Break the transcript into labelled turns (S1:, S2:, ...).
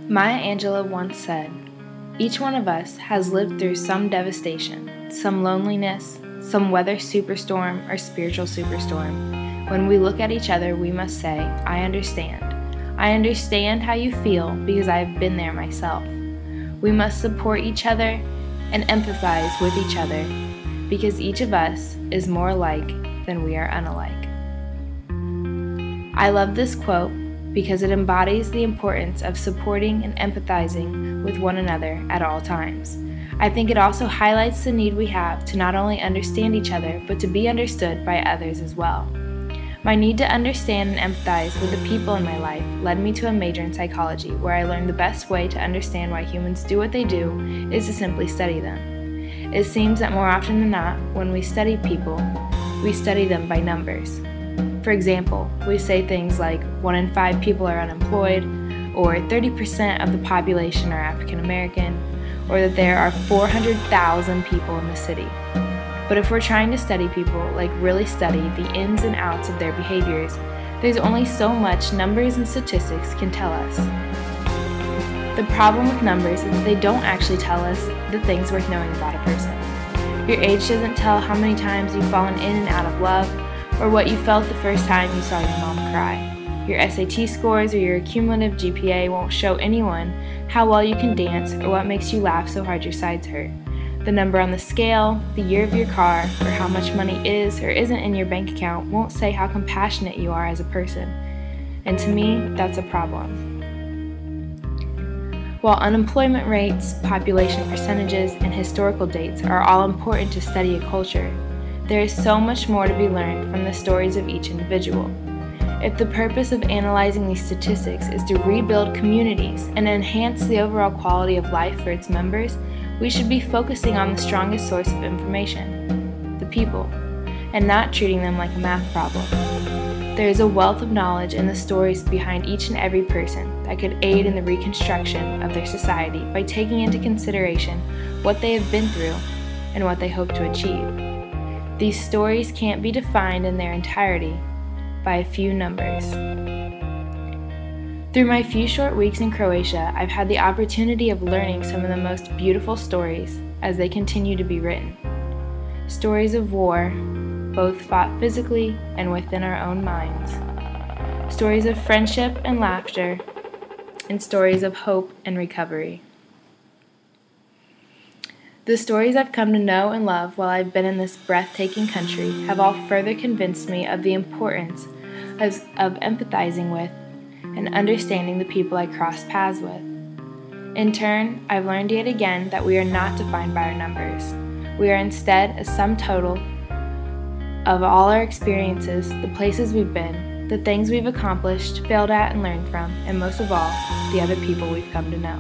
S1: Maya Angelou once said, "Each one of us has lived through some devastation, some loneliness, some weather superstorm or spiritual superstorm. When we look at each other, we must say, 'I understand. I understand how you feel because I have been there myself.' We must support each other and empathize with each other because each of us is more alike than we are unalike." I love this quote because it embodies the importance of supporting and empathizing with one another at all times. I think it also highlights the need we have to not only understand each other, but to be understood by others as well. My need to understand and empathize with the people in my life led me to a major in psychology, where I learned the best way to understand why humans do what they do is to simply study them. It seems that more often than not, when we study people, we study them by numbers. For example, we say things like 1 in 5 people are unemployed, or 30% of the population are African American, or that there are 400,000 people in the city. But if we're trying to study people, like really study the ins and outs of their behaviors, there's only so much numbers and statistics can tell us. The problem with numbers is that they don't actually tell us the things worth knowing about a person. Your age doesn't tell how many times you've fallen in and out of love, or what you felt the first time you saw your mom cry. Your SAT scores or your cumulative GPA won't show anyone how well you can dance or what makes you laugh so hard your sides hurt. The number on the scale, the year of your car, or how much money is or isn't in your bank account won't say how compassionate you are as a person. And to me, that's a problem. While unemployment rates, population percentages, and historical dates are all important to study a culture, there is so much more to be learned from the stories of each individual. If the purpose of analyzing these statistics is to rebuild communities and enhance the overall quality of life for its members, we should be focusing on the strongest source of information, the people, and not treating them like a math problem. There is a wealth of knowledge in the stories behind each and every person that could aid in the reconstruction of their society by taking into consideration what they have been through and what they hope to achieve. These stories can't be defined in their entirety by a few numbers. Through my few short weeks in Croatia, I've had the opportunity of learning some of the most beautiful stories as they continue to be written. Stories of war, both fought physically and within our own minds. Stories of friendship and laughter, and stories of hope and recovery. The stories I've come to know and love while I've been in this breathtaking country have all further convinced me of the importance of empathizing with and understanding the people I cross paths with. In turn, I've learned yet again that we are not defined by our numbers. We are instead a sum total of all our experiences, the places we've been, the things we've accomplished, failed at, and learned from, and most of all, the other people we've come to know.